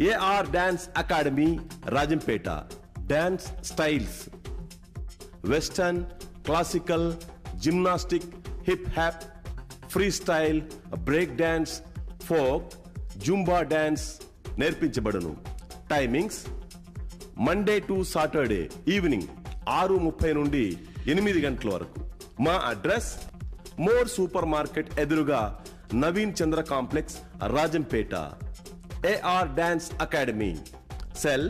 AR dance academy Rajampet. Dance styles western, classical, gymnastic, hip hop, free style, break dance, folk, Zumba dance నేర్పించబడును. Timings Monday to Saturday evening 6:30 నుండి 8 గంటల వరకు. మా address more super market ఎదురుగా Naveen Chandra complex Rajampet. AR dance academy. Cell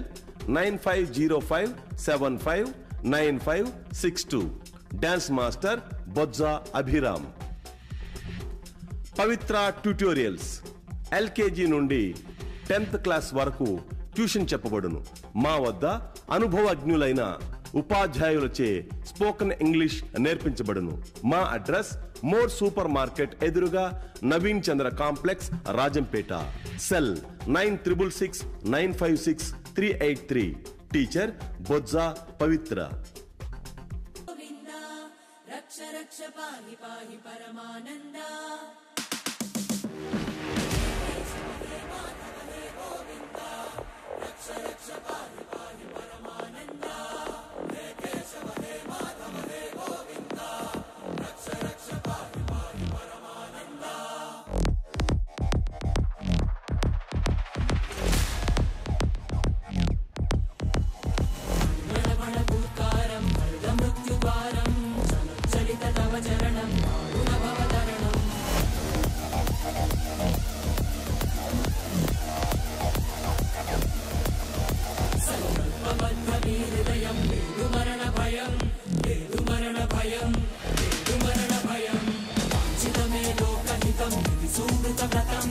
9505759562. Dance master Bojja Abhiram. Pavitra tutorials LKG నుండి 10th class వరకు tuition చెప్పబడును. మా వద్ద అనుభవజ్ఞులైన ఉపాధ్యాయులచే స్పోకెన్ ఇంగ్లీష్ నేర్పించబడును. మా అడ్రస్ మోర్ సూపర్ మార్కెట్ ఎదురుగా Naveen Chandra complex Rajampet. Cell 966956 teacher Bojja Pavitra. రక్ష రక్ష పాహి పాహి పరమానంద. సుమృత వ్రతం